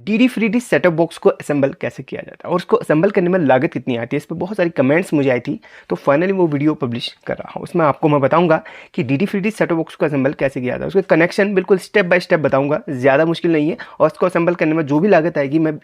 DD free dish setup box को assemble कैसे किया जाता है और उसको असेंबल करने में लागत कितनी आती है, इस पर बहुत सारी कमेंट्स मुझे आई थी। तो फाइनली वो वीडियो पब्लिश कर रहा हूँ। उसमें आपको मैं बताऊंगा कि DD free dish setup box को असेंबल कैसे किया जाता है, उसके कनेक्शन बिल्कुल स्टेप बाय स्टेप बताऊंगा। ज़्यादा मुश्किल नहीं है और उसको असेंबल करने में जो भी लागत आएगी मैं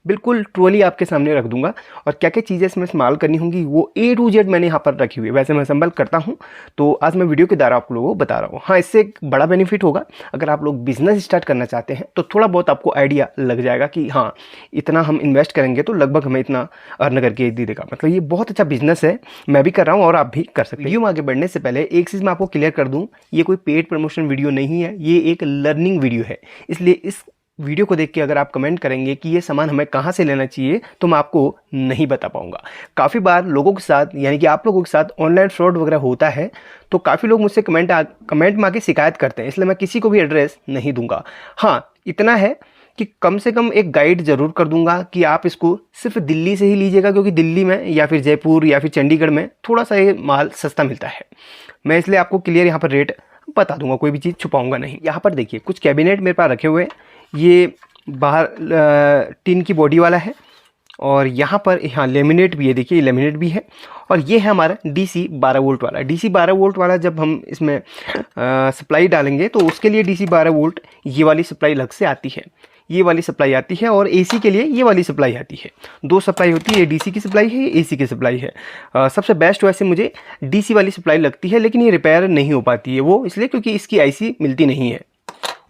बिल्कुल ट्रूली आपके सामने रख दूंगा। और क्या क्या चीज़ें इसमें इस्तेमाल करनी होंगी वो A to Z मैंने यहाँ पर रखी हुई है। वैसे मैं असेंबल करता हूँ तो आज मैं वीडियो के द्वारा आप लोगों को बता रहा हूँ। हाँ, इससे एक बड़ा बेनिफिट होगा, अगर आप लोग बिजनेस स्टार्ट करना चाहते हैं तो थोड़ा बहुत आपको आइडिया लग जाएगा कि हाँ इतना हम इन्वेस्ट करेंगे तो लगभग हमें इतना अर्न करके दे देगा। मतलब ये बहुत अच्छा बिजनेस है, मैं भी कर रहा हूँ और आप भी कर सकते हैं। वीडियो में आगे बढ़ने से पहले एक चीज़ मैं आपको क्लियर कर दूँ, ये कोई पेड प्रमोशन वीडियो नहीं है, ये एक लर्निंग वीडियो है। इसलिए इस वीडियो को देख के अगर आप कमेंट करेंगे कि ये सामान हमें कहाँ से लेना चाहिए तो मैं आपको नहीं बता पाऊंगा। काफ़ी बार लोगों के साथ यानी कि आप लोगों के साथ ऑनलाइन फ्रॉड वगैरह होता है, तो काफ़ी लोग मुझसे कमेंट में आके शिकायत करते हैं, इसलिए मैं किसी को भी एड्रेस नहीं दूंगा। हाँ, इतना है कि कम से कम एक गाइड ज़रूर कर दूंगा कि आप इसको सिर्फ दिल्ली से ही लीजिएगा, क्योंकि दिल्ली में या फिर जयपुर या फिर चंडीगढ़ में थोड़ा सा ये माल सस्ता मिलता है। मैं इसलिए आपको क्लियर यहाँ पर रेट बता दूंगा, कोई भी चीज़ छुपाऊंगा नहीं। यहाँ पर देखिए कुछ कैबिनेट मेरे पास रखे हुए हैं, ये बाहर टिन की बॉडी वाला है और यहाँ पर यहाँ लेमिनेट भी है, देखिए लेमिनेट भी है। और ये है हमारा DC 12 वोल्ट वाला। DC 12 वोल्ट वाला जब हम इसमें सप्लाई डालेंगे तो उसके लिए DC 12 वोल्ट ये वाली सप्लाई अलग से आती है, ये वाली सप्लाई आती है, और AC के लिए ये वाली सप्लाई आती है। दो सप्लाई होती है, ये DC की सप्लाई है, ये AC की सप्लाई है। सबसे बेस्ट वैसे मुझे DC वाली सप्लाई लगती है, लेकिन ये रिपेयर नहीं हो पाती है, वो इसलिए क्योंकि इसकी IC मिलती नहीं है,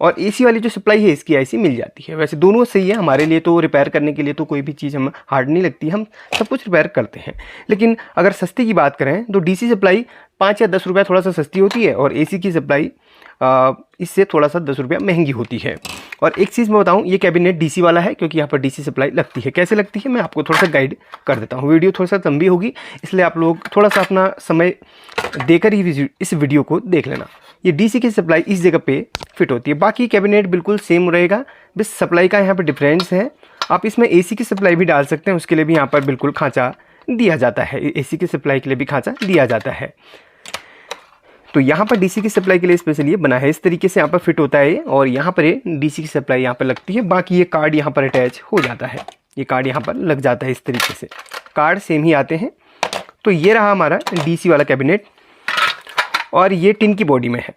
और AC वाली जो सप्लाई है इसकी IC मिल जाती है। वैसे दोनों सही है हमारे लिए, तो रिपेयर करने के लिए तो कोई भी चीज़ हम हार्ड नहीं लगती, हम सब कुछ रिपेयर करते हैं। लेकिन अगर सस्ती की बात करें तो DC सप्लाई 5 या 10 रुपया थोड़ा सा सस्ती होती है, और AC की सप्लाई इससे थोड़ा सा 10 रुपया महंगी होती है। और एक चीज़ मैं बताऊं, ये कैबिनेट DC वाला है क्योंकि यहाँ पर DC सप्लाई लगती है। कैसे लगती है मैं आपको थोड़ा सा गाइड कर देता हूँ। वीडियो थोड़ा सा लंबी होगी, इसलिए आप लोग थोड़ा सा अपना समय देकर ही इस वीडियो को देख लेना। ये DC की सप्लाई इस जगह पे फिट होती है, बाकी कैबिनेट बिल्कुल सेम रहेगा, बस सप्लाई का यहाँ पर डिफरेंस है। आप इसमें AC की सप्लाई भी डाल सकते हैं, उसके लिए भी यहाँ पर बिल्कुल खाँचा दिया जाता है, AC की सप्लाई के लिए भी खाँचा दिया जाता है। तो यहाँ पर DC की सप्लाई के लिए स्पेशली ये बना है, इस तरीके से यहाँ पर फिट होता है और यहाँ पर ये DC की सप्लाई यहाँ पर लगती है। बाकी ये कार्ड यहाँ पर अटैच हो जाता है, ये कार्ड यहाँ पर लग जाता है, इस तरीके से कार्ड सेम ही आते हैं। तो ये रहा हमारा DC वाला कैबिनेट, और ये टिन की बॉडी में है।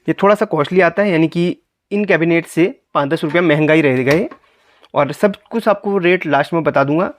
ये थोड़ा सा कॉस्टली आता है, यानी कि इन कैबिनेट से 5-10 रुपया महंगा ही रह गए, और सब कुछ आपको रेट लास्ट में बता दूंगा,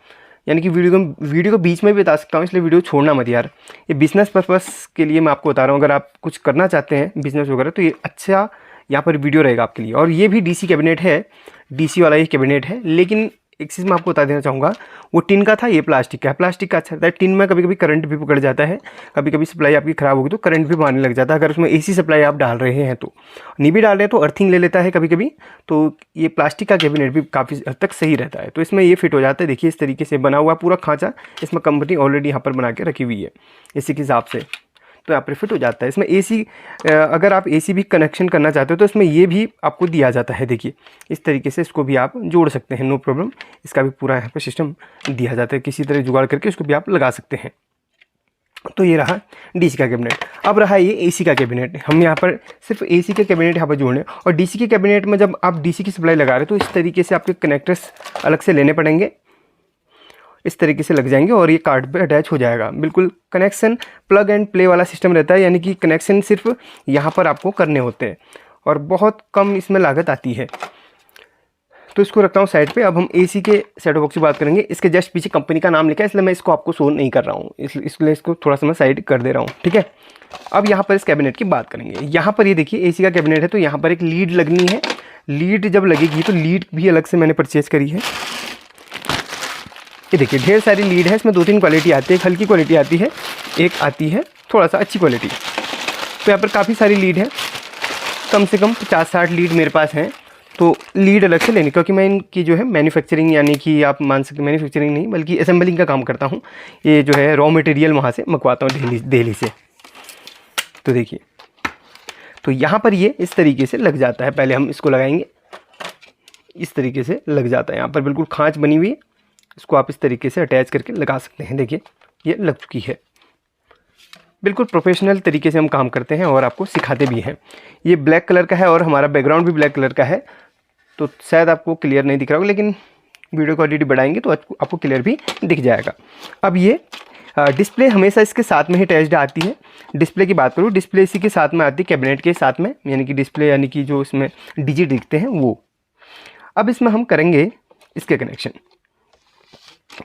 यानी कि वीडियो को बीच में भी बता सकता हूँ, इसलिए वीडियो छोड़ना मत यार। ये बिज़नेस पर्पस के लिए मैं आपको बता रहा हूँ, अगर आप कुछ करना चाहते हैं बिज़नेस वगैरह तो ये अच्छा यहाँ पर वीडियो रहेगा आपके लिए। और ये भी DC कैबिनेट है, DC वाला ही कैबिनेट है, लेकिन एक चीज़ मैं आपको बता देना चाहूँगा, वो टिन का था, ये प्लास्टिक का है। प्लास्टिक का अच्छा रहता है, टिन में कभी कभी करंट भी पकड़ जाता है, कभी कभी सप्लाई आपकी ख़राब होगी तो करंट भी मारने लग जाता है। अगर उसमें AC सप्लाई आप डाल रहे हैं तो, नहीं भी डाल रहे हैं तो अर्थिंग ले लेता है कभी कभी। तो ये प्लास्टिक का कैबिनेट भी काफ़ी हद तक सही रहता है, तो इसमें ये फिट हो जाता है। देखिए इस तरीके से बना हुआ पूरा खाँचा, इसमें कंपनी ऑलरेडी यहाँ पर बना के रखी हुई है इसी के हिसाब से, तो यहाँ पर फिट हो जाता है। इसमें AC अगर आप AC भी कनेक्शन करना चाहते हो तो इसमें ये भी आपको दिया जाता है। देखिए इस तरीके से इसको भी आप जोड़ सकते हैं, नो प्रॉब्लम। इसका भी पूरा यहाँ पर सिस्टम दिया जाता है, किसी तरह जुगाड़ करके इसको भी आप लगा सकते हैं। तो ये रहा DC का कैबिनेट। अब रहा ये AC का कैबिनेट। हम यहाँ पर सिर्फ AC के कैबिनेट यहाँ पर जोड़ने, और DC के कैबिनेट में जब आप DC की सप्लाई लगा रहे हो तो इस तरीके से आपके कनेक्टर्स अलग से लेने पड़ेंगे, इस तरीके से लग जाएंगे और ये कार्ड पे अटैच हो जाएगा। बिल्कुल कनेक्शन प्लग एंड प्ले वाला सिस्टम रहता है, यानी कि कनेक्शन सिर्फ यहाँ पर आपको करने होते हैं और बहुत कम इसमें लागत आती है। तो इसको रखता हूँ साइड पे। अब हम AC के सेटअप बॉक्स की बात करेंगे। इसके जस्ट पीछे कंपनी का नाम लिखा है, इसलिए मैं इसको आपको शो नहीं कर रहा हूँ, इसलिए इसको थोड़ा सा मैं साइड कर दे रहा हूँ, ठीक है। अब यहाँ पर इस कैबिनेट की बात करेंगे। यहाँ पर ये देखिए AC का कैबिनेट है, तो यहाँ पर एक लीड लगनी है। लीड जब लगेगी तो लीड भी अलग से मैंने परचेज़ करी है। ये देखिए ढेर सारी लीड है, इसमें 2-3 क्वालिटी आती है, एक हल्की क्वालिटी आती है, एक आती है थोड़ा सा अच्छी क्वालिटी। तो यहाँ पर काफ़ी सारी लीड है, कम से कम 50-60 लीड मेरे पास हैं। तो लीड अलग से लेनी, क्योंकि मैं इनकी जो है मैन्युफैक्चरिंग, यानी कि आप मान सकते मैन्युफैक्चरिंग नहीं बल्कि असेंबलिंग का काम करता हूँ। ये जो है रॉ मटेरियल वहाँ से मंगवाता हूँ दिल्ली से। तो देखिए तो यहाँ पर ये इस तरीके से लग जाता है। पहले हम इसको लगाएंगे, इस तरीके से लग जाता है। यहाँ पर बिल्कुल खाँच बनी हुई है, इसको आप इस तरीके से अटैच करके लगा सकते हैं। देखिए ये लग चुकी है, बिल्कुल प्रोफेशनल तरीके से हम काम करते हैं और आपको सिखाते भी हैं। ये ब्लैक कलर का है और हमारा बैकग्राउंड भी ब्लैक कलर का है। तो शायद आपको क्लियर नहीं दिख रहा होगा, लेकिन वीडियो क्वालिटी बढ़ाएंगे तो आपको क्लियर भी दिख जाएगा। अब ये डिस्प्ले हमेशा इसके साथ में ही अटैच्ड आती है। डिस्प्ले की बात करूँ, डिस्प्ले इसी के साथ में आती है, कैबिनेट के साथ में, यानी कि डिस्प्ले यानी कि जो इसमें डिजिट दिखते हैं वो। अब इसमें हम करेंगे इसके कनेक्शन।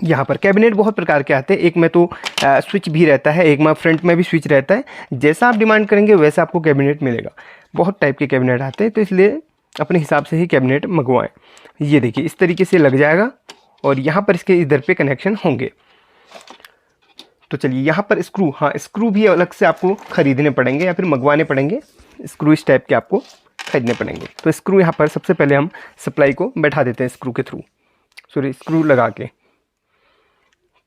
यहाँ पर कैबिनेट बहुत प्रकार के आते हैं, एक में तो स्विच भी रहता है, एक में फ्रंट में भी स्विच रहता है। जैसा आप डिमांड करेंगे वैसा आपको कैबिनेट मिलेगा। बहुत टाइप के कैबिनेट आते हैं, तो इसलिए अपने हिसाब से ही कैबिनेट मंगवाएं। ये देखिए इस तरीके से लग जाएगा और यहाँ पर इसके इधर पे कनेक्शन होंगे। तो चलिए यहाँ पर स्क्रू, हाँ स्क्रू भी अलग से आपको ख़रीदने पड़ेंगे या फिर मंगवाने पड़ेंगे। स्क्रू इस टाइप के आपको खरीदने पड़ेंगे। तो स्क्रू यहाँ पर सबसे पहले हम सप्लाई को बैठा देते हैं स्क्रू के थ्रू, सॉरी स्क्रू लगा के।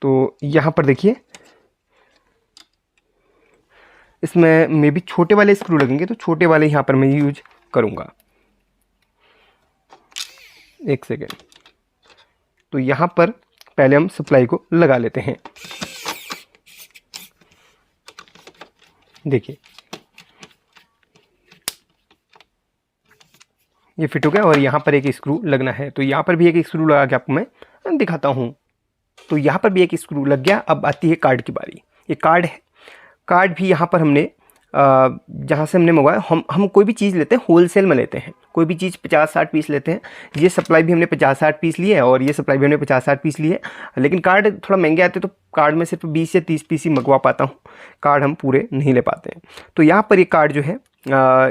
तो यहाँ पर देखिए इसमें मे भी छोटे वाले स्क्रू लगेंगे, तो छोटे वाले यहाँ पर मैं यूज करूँगा। एक सेकेंड। तो यहाँ पर पहले हम सप्लाई को लगा लेते हैं। देखिए ये फिट हो गया और यहाँ पर एक स्क्रू लगना है, तो यहाँ पर भी एक स्क्रू लगा के आपको मैं दिखाता हूँ। तो यहाँ पर भी एक स्क्रू लग गया। अब आती है कार्ड की बारी। ये कार्ड है, कार्ड भी यहाँ पर हमने जहाँ से हमने मंगवाया, हम कोई भी चीज़ लेते हैं होलसेल में लेते हैं, कोई भी चीज़ 50-60 पीस लेते हैं। ये सप्लाई भी हमने 50-60 पीस लिए और ये सप्लाई भी हमने 50-60 पीस लिए, लेकिन कार्ड थोड़ा महंगे आते हैं, तो कार्ड में सिर्फ 20 या 30 पीस ही मंगवा पाता हूँ, कार्ड हम पूरे नहीं ले पाते हैं। तो यहाँ पर ये कार्ड जो है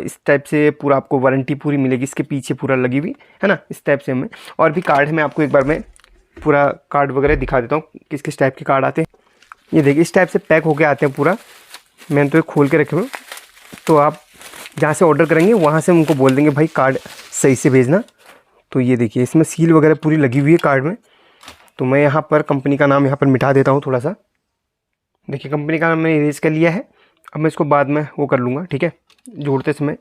इस टाइप से पूरा आपको वारंटी पूरी मिलेगी, इसके पीछे पूरा लगी हुई है ना, इस टाइप से हमें। और भी कार्ड है, मैं आपको एक बार मैं पूरा कार्ड वगैरह दिखा देता हूँ किस किस टाइप के कार्ड आते हैं। ये देखिए इस टाइप से पैक होके आते हैं पूरा। मैंने तो ये खोल के रखे हुए, तो आप जहाँ से ऑर्डर करेंगे वहाँ से उनको बोल देंगे भाई कार्ड सही से भेजना। तो ये देखिए इसमें सील वगैरह पूरी लगी हुई है कार्ड में। तो मैं यहाँ पर कंपनी का नाम यहाँ पर मिटा देता हूँ थोड़ा सा। देखिए कंपनी का नाम मैंने इरेज कर लिया है। अब मैं इसको बाद में वो कर लूँगा, ठीक है, जोड़ते समय,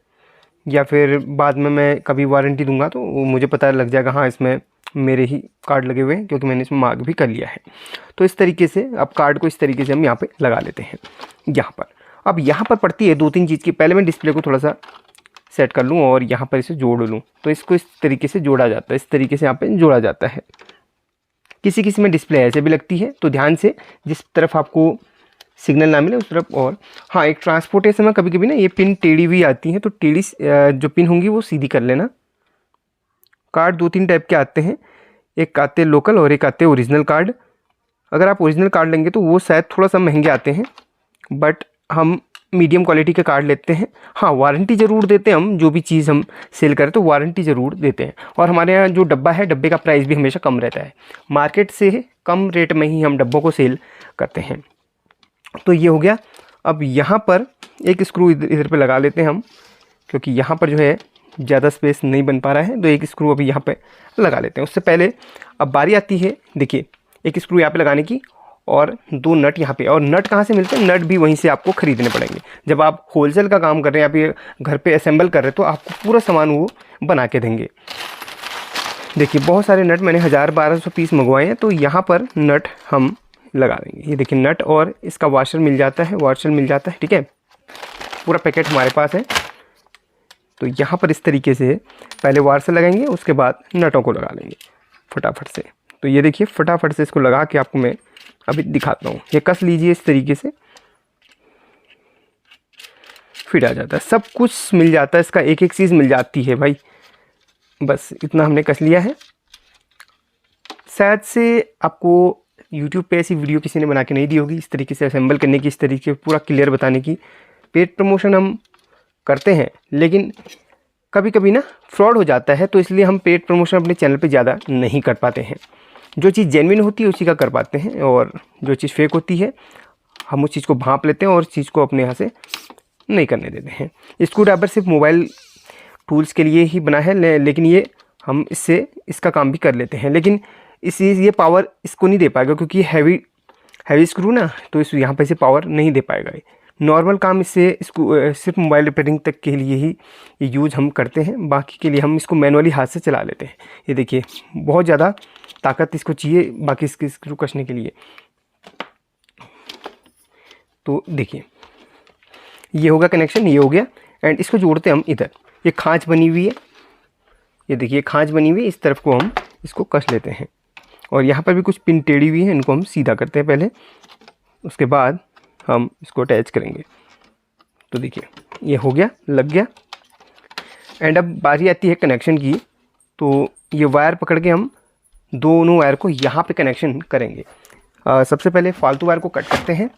या फिर बाद में मैं कभी वारंटी दूंगा तो वो मुझे पता लग जाएगा हाँ इसमें मेरे ही कार्ड लगे हुए हैं, क्योंकि मैंने इसमें मार्क भी कर लिया है। तो इस तरीके से अब कार्ड को इस तरीके से हम यहाँ पे लगा लेते हैं यहाँ पर। अब यहाँ पर पड़ती है 2-3 चीज़ की। पहले मैं डिस्प्ले को थोड़ा सा सेट कर लूँ और यहाँ पर इसे जोड़ लूँ। तो इसको इस तरीके से जोड़ा जाता है, इस तरीके से यहाँ पे जोड़ा जाता है। किसी किसी में डिस्प्ले ऐसे भी लगती है, तो ध्यान से जिस तरफ आपको सिग्नल ना मिले उस तरफ। और हाँ एक ट्रांसपोर्टेशन में कभी कभी ना ये पिन टेढ़ी भी आती है, तो टेढ़ी जो पिन होंगी वो सीधी कर लेना। कार्ड 2-3 टाइप के आते हैं, एक आते हैं लोकल और एक आते हैं ओरिजिनल कार्ड। अगर आप ओरिजिनल कार्ड लेंगे तो वो शायद थोड़ा सा महंगे आते हैं, बट हम मीडियम क्वालिटी के कार्ड लेते हैं। हाँ वारंटी ज़रूर देते हैं, हम जो भी चीज़ हम सेल करें तो वारंटी ज़रूर देते हैं। और हमारे यहाँ जो डब्बा है, डब्बे का प्राइस भी हमेशा कम रहता है, मार्केट से कम रेट में ही हम डब्बों को सेल करते हैं। तो ये हो गया। अब यहाँ पर एक स्क्रू इधर पे लगा लेते हैं हम, क्योंकि यहाँ पर जो है ज़्यादा स्पेस नहीं बन पा रहा है, तो एक स्क्रू अभी यहाँ पे लगा लेते हैं। उससे पहले अब बारी आती है, देखिए एक स्क्रू यहाँ पे लगाने की और 2 नट यहाँ पे। और नट कहाँ से मिलते हैं? नट भी वहीं से आपको ख़रीदने पड़ेंगे। जब आप होलसेल का काम कर रहे हैं या फिर घर पे असेंबल कर रहे हैं तो आपको पूरा सामान वो बना के देंगे। देखिए बहुत सारे नट मैंने 1000-1200 पीस मंगवाए हैं, तो यहाँ पर नट हम लगा देंगे। ये देखिए नट और इसका वाशर मिल जाता है, ठीक है, पूरा पैकेट हमारे पास है। तो यहाँ पर इस तरीके से पहले वाशर लगाएंगे, उसके बाद नटों को लगा लेंगे फटाफट से। तो ये देखिए फटाफट से इसको लगा के आपको मैं अभी दिखाता हूँ। ये कस लीजिए इस तरीके से, फिट आ जाता है, सब कुछ मिल जाता है, इसका एक एक चीज़ मिल जाती है भाई। बस इतना हमने कस लिया है। शायद से आपको YouTube पे ऐसी वीडियो किसी ने बना के नहीं दी होगी इस तरीके से असेंबल करने की, इस तरीके पूरा क्लियर बताने की। पेड प्रमोशन हम करते हैं, लेकिन कभी कभी ना फ्रॉड हो जाता है, तो इसलिए हम पेड प्रमोशन अपने चैनल पे ज़्यादा नहीं कर पाते हैं। जो चीज़ जेन्युइन होती है उसी का कर पाते हैं, और जो चीज़ फेक होती है हम उस चीज़ को भांप लेते हैं और उस चीज़ को अपने यहाँ से नहीं करने देते हैं। स्क्रू ड्राइवर सिर्फ मोबाइल टूल्स के लिए ही बना है, लेकिन ये हम इससे इसका काम भी कर लेते हैं। लेकिन ये पावर इसको नहीं दे पाएगा, क्योंकि हैवी स्क्रू ना, तो इस यहाँ पे से पावर नहीं दे पाएगा। नॉर्मल काम इससे इसको सिर्फ मोबाइल रिपेयरिंग तक के लिए ही ये यूज़ हम करते हैं, बाकी के लिए हम इसको मैनुअली हाथ से चला लेते हैं। ये देखिए बहुत ज़्यादा ताकत इसको चाहिए बाकी इसके स्क्रू कसने के लिए। तो देखिए ये होगा कनेक्शन, ये हो गया। एंड इसको जोड़ते हैं हम इधर। ये खांच बनी हुई है, ये देखिए खांच बनी हुई है, इस तरफ को हम इसको कस लेते हैं। और यहाँ पर भी कुछ पिन टेढ़ी हुई है, इनको हम सीधा करते हैं पहले, उसके बाद हम इसको अटैच करेंगे। तो देखिए ये हो गया, लग गया। एंड अब बारी आती है कनेक्शन की। तो ये वायर पकड़ के हम दोनों वायर को यहाँ पे कनेक्शन करेंगे। सबसे पहले फालतू वायर को कट करते हैं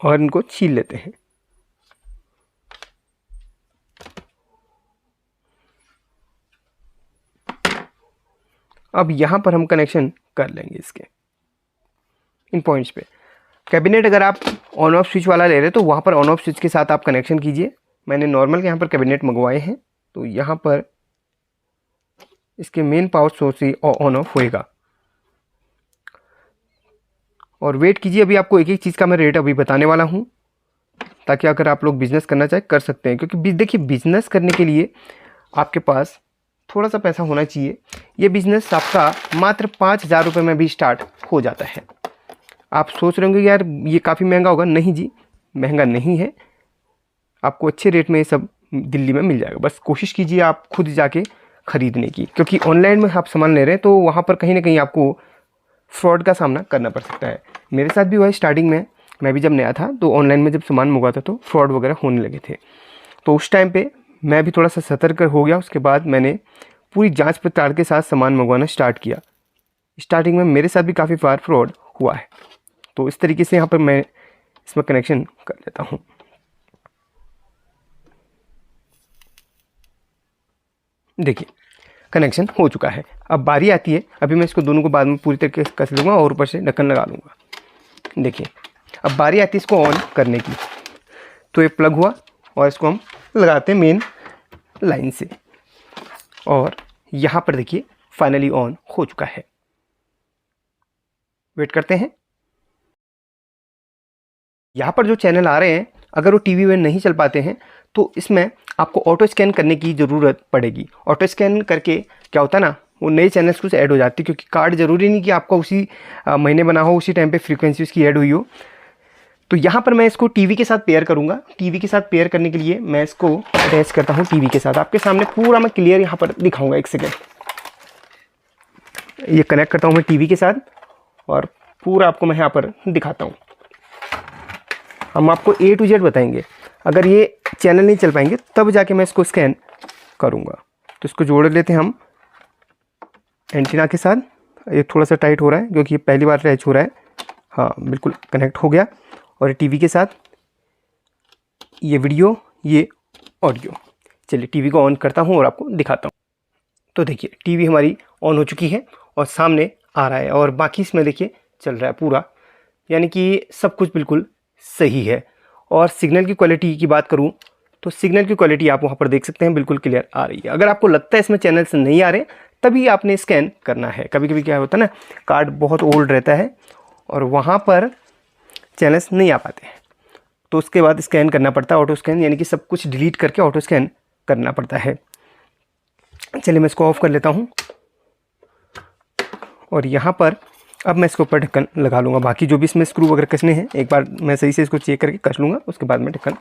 और इनको छील लेते हैं। अब यहाँ पर हम कनेक्शन कर लेंगे इसके इन पॉइंट्स पे। कैबिनेट अगर आप ऑन ऑफ स्विच वाला ले रहे हैं तो वहाँ पर ऑन ऑफ स्विच के साथ आप कनेक्शन कीजिए। मैंने नॉर्मल के यहाँ पर कैबिनेट मंगवाए हैं, तो यहाँ पर इसके main power source he on off होएगा। और वेट कीजिए, अभी आपको एक एक चीज़ का मैं रेट अभी बताने वाला हूँ, ताकि अगर आप लोग बिज़नेस करना चाहे कर सकते हैं। क्योंकि देखिए बिज़नेस करने के लिए आपके पास थोड़ा सा पैसा होना चाहिए। ये बिज़नेस आपका मात्र 5,000 रुपये में भी स्टार्ट हो जाता है। आप सोच रहे होंगे यार ये काफ़ी महंगा होगा। नहीं जी, महंगा नहीं है, आपको अच्छे रेट में ये सब दिल्ली में मिल जाएगा। बस कोशिश कीजिए आप खुद जाके ख़रीदने की, क्योंकि ऑनलाइन में आप सामान ले रहे हैं तो वहाँ पर कहीं ना कहीं आपको फ्रॉड का सामना करना पड़ सकता है। मेरे साथ भी हुआ है स्टार्टिंग में, मैं भी जब नया था तो ऑनलाइन में जब सामान मंगवाता तो फ्रॉड वगैरह होने लगे थे। तो उस टाइम पे मैं भी थोड़ा सा सतर्क हो गया। उसके बाद मैंने पूरी जांच पड़ताल के साथ सामान मंगवाना स्टार्ट किया। स्टार्टिंग में मेरे साथ भी काफ़ी बार फ्रॉड हुआ है। तो इस तरीके से यहाँ पर मैं इसमें कनेक्शन कर लेता हूँ। देखिए कनेक्शन हो चुका है। अब बारी आती है, अभी मैं इसको दोनों को बाद में पूरी तरीके से कस लूँगा और ऊपर से ढक्कन लगा लूँगा। देखिए अब बारी आती है इसको ऑन करने की। तो ये प्लग हुआ और इसको हम लगाते हैं मेन लाइन से, और यहाँ पर देखिए फाइनली ऑन हो चुका है। वेट करते हैं। यहाँ पर जो चैनल आ रहे हैं अगर वो टीवी में नहीं चल पाते हैं तो इसमें आपको ऑटो स्कैन करने की ज़रूरत पड़ेगी। ऑटो स्कैन करके क्या होता है ना, वो नए चैनल्स कुछ ऐड हो जाती है, क्योंकि कार्ड ज़रूरी नहीं कि आपका उसी महीने बना हो, उसी टाइम पे फ्रीक्वेंसी उसकी ऐड हुई हो। तो यहाँ पर मैं इसको टीवी के साथ पेयर करूँगा। टीवी के साथ पेयर करने के लिए मैं इसको अटैच करता हूँ टीवी के साथ। आपके सामने पूरा मैं क्लियर यहाँ पर दिखाऊँगा, एक सेकेंड। ये कनेक्ट करता हूँ मैं टीवी के साथ और पूरा आपको मैं यहाँ पर दिखाता हूँ। हम आपको A to Z बताएंगे। अगर ये चैनल नहीं चल पाएंगे तब जाके मैं इसको स्कैन करूँगा। तो इसको जोड़ लेते हैं हम एंटीना के साथ। ये थोड़ा सा टाइट हो रहा है क्योंकि ये पहली बार अटैच हो रहा है। हाँ बिल्कुल कनेक्ट हो गया। और ये टीवी के साथ, ये वीडियो, ये ऑडियो। चलिए टीवी को ऑन करता हूँ और आपको दिखाता हूँ। तो देखिए टीवी हमारी ऑन हो चुकी है और सामने आ रहा है, और बाकी इसमें देखिए चल रहा है पूरा, यानी कि सब कुछ बिल्कुल सही है। और सिग्नल की क्वालिटी की बात करूं तो सिग्नल की क्वालिटी आप वहां पर देख सकते हैं, बिल्कुल क्लियर आ रही है। अगर आपको लगता है इसमें चैनल्स नहीं आ रहे तभी आपने स्कैन करना है। कभी कभी क्या होता है ना, कार्ड बहुत ओल्ड रहता है और वहां पर चैनल्स नहीं आ पाते हैं, तो उसके बाद स्कैन करना पड़ता है, ऑटो स्कैन, यानी कि सब कुछ डिलीट करके ऑटो स्कैन करना पड़ता है। चलिए मैं इसको ऑफ कर लेता हूँ और यहाँ पर अब मैं इसके ऊपर ढक्कन लगा लूँगा। बाकी जो भी इसमें स्क्रू वगैरह कसने हैं एक बार मैं सही से इसको चेक करके कस लूँगा, उसके बाद में ढक्कन।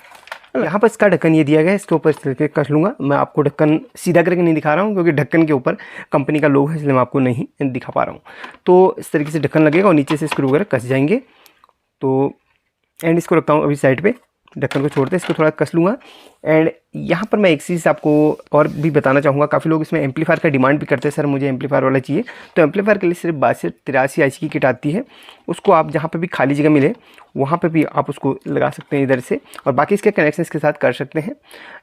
यहाँ पर इसका ढक्कन ये दिया गया है, इसके ऊपर इस तरीके कस लूँगा। मैं आपको ढक्कन सीधा करके नहीं दिखा रहा हूँ क्योंकि ढक्कन के ऊपर कंपनी का लोगो है, इसलिए मैं आपको नहीं दिखा पा रहा हूँ। तो इस तरीके से ढक्कन लगेगा और नीचे से स्क्रू वगैरह कस जाएंगे। तो एंड इसको रखता हूँ अभी साइड पे, ढक्कन को छोड़ते इसको थोड़ा कस लूँगा। एंड यहाँ पर मैं एक चीज़ आपको और भी बताना चाहूँगा। काफ़ी लोग इसमें एम्पलीफायर का डिमांड भी करते हैं, सर मुझे एम्पलीफायर वाला चाहिए। तो एम्पलीफायर के लिए सिर्फ 82 से 83 IC की किट आती है, उसको आप जहाँ पे भी खाली जगह मिले वहाँ पे भी आप उसको लगा सकते हैं इधर से, और बाकी इसके कनेक्शन इसके साथ कर सकते हैं।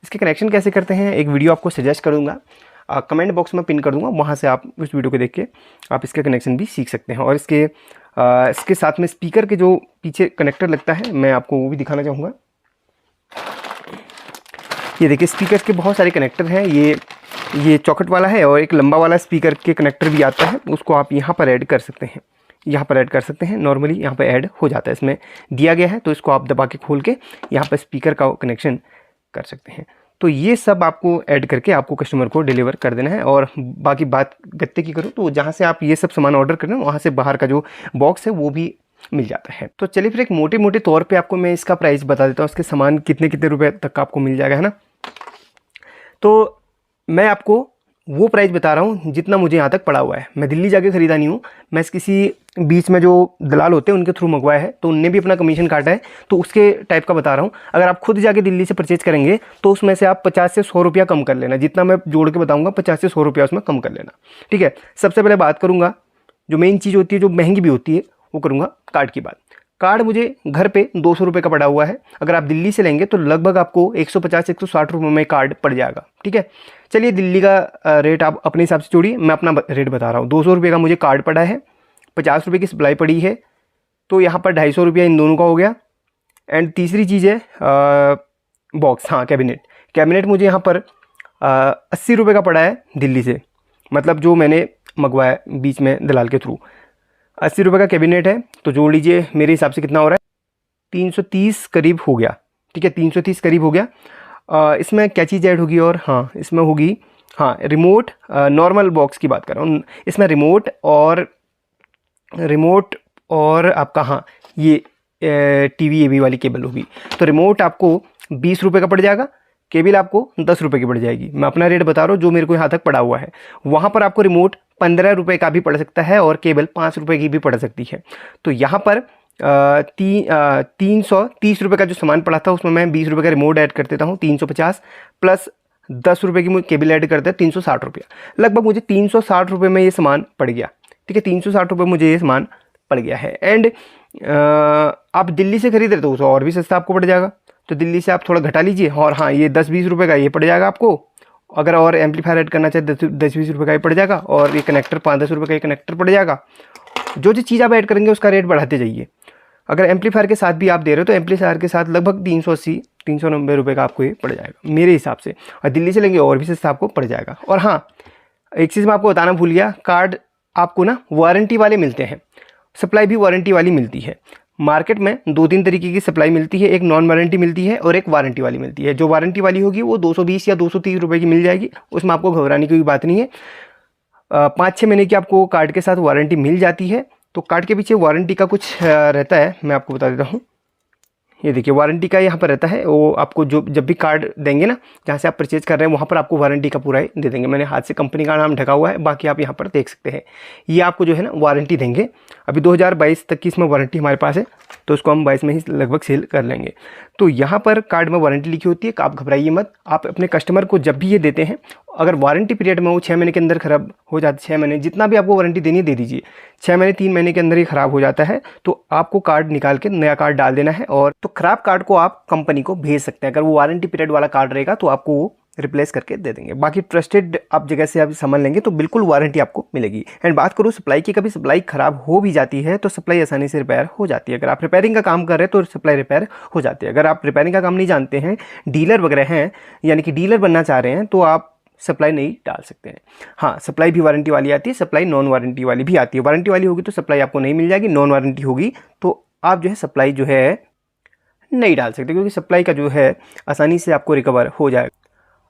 इसके कनेक्शन कैसे करते हैं एक वीडियो आपको सजेस्ट करूँगा, कमेंट बॉक्स में पिन कर दूँगा, वहाँ से आप उस वीडियो को देख के आप इसके कनेक्शन भी सीख सकते हैं। और इसके साथ में स्पीकर के जो पीछे कनेक्टर लगता है मैं आपको वो भी दिखाना चाहूँगा। ये देखिए स्पीकर के बहुत सारे कनेक्टर हैं। ये चौखट वाला है और एक लंबा वाला स्पीकर के कनेक्टर भी आता है, उसको आप यहाँ पर ऐड कर सकते हैं, यहाँ पर ऐड कर सकते हैं। नॉर्मली यहाँ पर ऐड हो जाता है, इसमें दिया गया है। तो इसको आप दबा के खोल के यहाँ पर स्पीकर का कनेक्शन कर सकते हैं। तो ये सब आपको ऐड करके आपको कस्टमर को डिलीवर कर देना है। और बाकी बात गत्ते की करूँ तो जहाँ से आप ये सब सामान ऑर्डर कर रहे हैं वहाँ से बाहर का जो बॉक्स है वो भी मिल जाता है। तो चलिए फिर एक मोटे मोटे तौर पे आपको मैं इसका प्राइस बता देता हूँ, इसके सामान कितने कितने रुपए तक का आपको मिल जाएगा, है ना। तो मैं आपको वो प्राइस बता रहा हूँ जितना मुझे यहाँ तक पड़ा हुआ है। मैं दिल्ली जाके ख़रीदा नहीं हूँ, मैं किसी बीच में जो दलाल होते हैं उनके थ्रू मंगवाया है, तो उनने भी अपना कमीशन काटा है, तो उसके टाइप का बता रहा हूँ। अगर आप खुद जाके दिल्ली से परचेज करेंगे तो उसमें से आप 50 से 100 रुपया कम कर लेना, जितना मैं जोड़ के बताऊँगा 50 से 100 रुपया उसमें कम कर लेना, ठीक है। सबसे पहले बात करूँगा जो मेन चीज़ होती है, जो महंगी भी होती है, वो करूँगा कार्ड की बात। कार्ड मुझे घर पे 200 रुपये का पड़ा हुआ है। अगर आप दिल्ली से लेंगे तो लगभग आपको 150-160 रुपये में कार्ड पड़ जाएगा, ठीक है। चलिए दिल्ली का रेट आप अपने हिसाब से जोड़िए, मैं अपना रेट बता रहा हूँ। 200 रुपये का मुझे कार्ड पड़ा है, 50 रुपये की सप्लाई पड़ी है, तो यहाँ पर 250 रुपया इन दोनों का हो गया। एंड तीसरी चीज़ है बॉक्स, हाँ कैबिनेट मुझे यहाँ पर 80 रुपये का पड़ा है दिल्ली से, मतलब जो मैंने मंगवाया बीच में दलाल के थ्रू 80 रुपये का कैबिनेट है। तो जोड़ लीजिए मेरे हिसाब से कितना हो रहा है, 330 करीब हो गया, ठीक है, 330 करीब हो गया। इसमें क्या चीज़ ऐड होगी, और हाँ इसमें होगी, हाँ रिमोट, नॉर्मल बॉक्स की बात कर रहा हूँ, इसमें रिमोट और आपका हाँ ये टीवी एवी वाली केबल होगी। तो रिमोट आपको 20 रुपये का पड़ जाएगा, केबल आपको 10 रुपये की पड़ जाएगी। मैं अपना रेट बता रहा हूँ जो मेरे को यहाँ तक पड़ा हुआ है। वहाँ पर आपको रिमोट 15 रुपये का भी पड़ सकता है और केबल 5 रुपये की भी पड़ सकती है। तो यहाँ पर 330 रुपये का जो सामान पड़ा था उसमें मैं 20 रुपये का रिमोट ऐड कर देता हूँ, 350 प्लस 10 रुपये की केबल ऐड करते हैं, 360 रुपया। लगभग मुझे 360 रुपये में ये सामान पड़ गया, ठीक है, 360 रुपये मुझे ये सामान पड़ गया है। एंड आप दिल्ली से खरीद रहे तो उसे और भी सस्ता आपको पड़ जाएगा, तो दिल्ली से आप थोड़ा घटा लीजिए। और हाँ ये 10-20 रुपये का ये पड़ जाएगा आपको, अगर और एम्पलीफायर ऐड करना चाहे 10-20 रुपये का ही पड़ जाएगा, और ये कनेक्टर 5-10 रुपये का ये कनेक्टर पड़ जाएगा। जो चीज़ आप ऐड करेंगे उसका रेट बढ़ाते जाइए। अगर एम्पलीफायर के साथ भी आप दे रहे हो तो एम्पलीफायर के साथ लगभग 380-390 रुपये का आपको ये पड़ जाएगा मेरे हिसाब से, और दिल्ली से लेंगे और भी सस्ता आपको पड़ जाएगा। और हाँ एक चीज़ मैं आपको बताना भूल गया, कार्ड आपको ना वारंटी वाले मिलते हैं, सप्लाई भी वारंटी वाली मिलती है। मार्केट में 2-3 तरीके की सप्लाई मिलती है, एक नॉन वारंटी मिलती है और एक वारंटी वाली मिलती है। जो वारंटी वाली होगी वो 220 या 230 रुपये की मिल जाएगी, उसमें आपको घबराने की कोई बात नहीं है। 5-6 महीने की आपको कार्ड के साथ वारंटी मिल जाती है। तो कार्ड के पीछे वारंटी का कुछ रहता है, मैं आपको बता देता हूँ। ये देखिए वारंटी का यहाँ पर रहता है, वो आपको जो जब भी कार्ड देंगे ना, जहाँ से आप परचेज कर रहे हैं वहाँ पर आपको वारंटी का पूरा ही दे देंगे। मैंने हाथ से कंपनी का नाम ढका हुआ है, बाकी आप यहाँ पर देख सकते हैं। ये आपको जो है ना वारंटी देंगे। अभी 2022 तक की इसमें वारंटी हमारे पास है, तो उसको हम 22 में ही लगभग सेल कर लेंगे। तो यहाँ पर कार्ड में वारंटी लिखी होती है, आप घबराइए मत। आप अपने कस्टमर को जब भी ये देते हैं, अगर वारंटी पीरियड में वो 6 महीने के अंदर ख़राब हो जाता है, 6 महीने जितना भी आपको वारंटी देनी है दे दीजिए, 6 महीने 3 महीने के अंदर ही ख़राब हो जाता है तो आपको कार्ड निकाल के नया कार्ड डाल देना है। और तो ख़राब कार्ड को आप कंपनी को भेज सकते हैं। अगर वो वारंटी पीरियड वाला कार्ड रहेगा तो आपको वो रिप्लेस करके दे देंगे। बाकी ट्रस्टेड आप जगह से आप सामान लेंगे तो बिल्कुल वारंटी आपको मिलेगी। एंड बात करूँ सप्लाई की, कभी सप्लाई ख़राब हो भी जाती है तो सप्लाई आसानी से रिपेयर हो जाती है। अगर आप रिपेयरिंग का काम कर रहे हैं तो सप्लाई रिपेयर हो जाती है। अगर आप रिपेयरिंग का काम नहीं जानते हैं, डीलर वगैरह हैं, यानी कि डीलर बनना चाह रहे हैं, तो आप सप्लाई नहीं डाल सकते हैं। हाँ सप्लाई भी वारंटी वाली आती है, सप्लाई नॉन वारंटी वाली भी आती है। वारंटी वाली होगी तो सप्लाई आपको नहीं मिल जाएगी, नॉन वारंटी होगी तो आप जो है सप्लाई जो है नहीं डाल सकते, क्योंकि सप्लाई का जो है आसानी से आपको रिकवर हो जाएगा।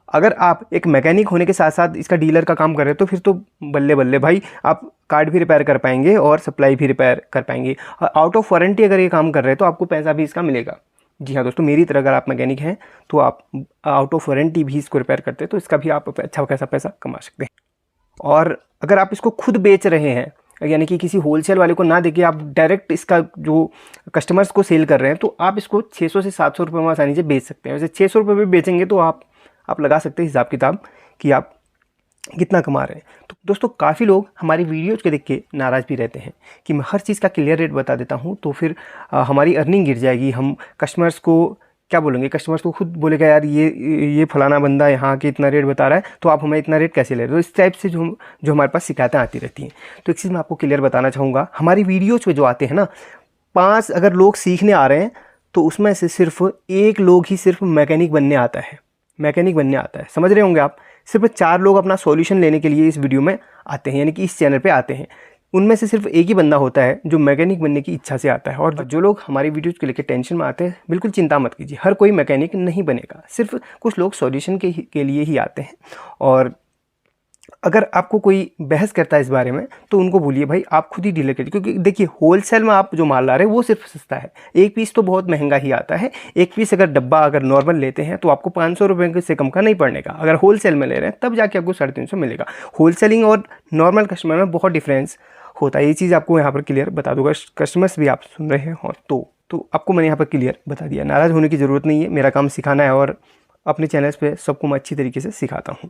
अगर आप एक मैकेनिक होने के साथ साथ इसका डीलर का काम कर रहे हो तो फिर तो बल्ले बल्ले भाई, आप कार्ड भी रिपेयर कर पाएंगे और सप्लाई भी रिपेयर कर पाएंगे। और आउट ऑफ वारंटी अगर ये काम कर रहे हैं तो आपको पैसा भी इसका मिलेगा। जी हाँ दोस्तों, मेरी तरह अगर आप मैकेनिक हैं तो आप आउट ऑफ वारंटी भी इसको रिपेयर करते हैं तो इसका भी आप अच्छा खासा पैसा कमा सकते हैं। और अगर आप इसको खुद बेच रहे हैं, यानी कि किसी होलसेल वाले को ना देके आप डायरेक्ट इसका जो कस्टमर्स को सेल कर रहे हैं, तो आप इसको 600 से 700 रुपये में आसानी से बेच सकते हैं। वैसे 600 रुपये में बेचेंगे तो आप लगा सकते हैं हिसाब किताब कि आप कितना कमा रहे हैं। तो दोस्तों काफ़ी लोग हमारी वीडियोज़ के देख के नाराज़ भी रहते हैं कि मैं हर चीज़ का क्लियर रेट बता देता हूं तो फिर हमारी अर्निंग गिर जाएगी, हम कस्टमर्स को क्या बोलेंगे, कस्टमर्स को खुद बोलेगा यार ये फलाना बंदा यहाँ के इतना रेट बता रहा है तो आप हमें इतना रेट कैसे ले रहे हो। तो इस टाइप से जो हमारे पास शिकायतें आती रहती हैं। तो एक चीज़ मैं आपको क्लियर बताना चाहूँगा, हमारी वीडियोज़ में जो आते हैं ना, 5 अगर लोग सीखने आ रहे हैं तो उसमें से सिर्फ 1 लोग ही सिर्फ मैकेनिक बनने आता है, समझ रहे होंगे आप। सिर्फ 4 लोग अपना सॉल्यूशन लेने के लिए इस वीडियो में आते हैं, यानी कि इस चैनल पे आते हैं। उनमें से सिर्फ एक ही बंदा होता है जो मैकेनिक बनने की इच्छा से आता है। और जो लोग हमारी वीडियोज़ को लेकर टेंशन में आते हैं, बिल्कुल चिंता मत कीजिए, हर कोई मैकेनिक नहीं बनेगा, सिर्फ कुछ लोग सॉल्यूशन के लिए ही आते हैं। और अगर आपको कोई बहस करता है इस बारे में तो उनको बोलिए भाई आप खुद ही डीलर करिए, क्योंकि देखिए होलसेल में आप जो माल ला रहे हैं वो सिर्फ सस्ता है, एक पीस तो बहुत महंगा ही आता है। एक पीस अगर डब्बा अगर नॉर्मल लेते हैं तो आपको 500 रुपये से कम का नहीं पड़ने का, अगर होलसेल में ले रहे हैं तब जाके आपको 350 मिलेगा। होलसेलिंग और नॉर्मल कस्टमर में बहुत डिफरेंस होता है, ये चीज़ आपको यहाँ पर क्लियर बता दूंगा। कस्टमर्स भी आप सुन रहे हो तो आपको मैंने यहाँ पर क्लियर बता दिया। नाराज़ होने की ज़रूरत नहीं है, मेरा काम सिखाना है और अपने चैनल्स पे सबको मैं अच्छी तरीके से सिखाता हूँ।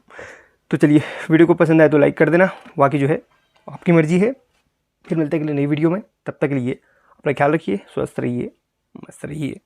तो चलिए, वीडियो को पसंद आए तो लाइक कर देना, बाकी जो है आपकी मर्जी है। फिर मिलते हैं अगली नई वीडियो में, तब तक के लिए अपना ख्याल रखिए, स्वस्थ रहिए, मस्त रहिए।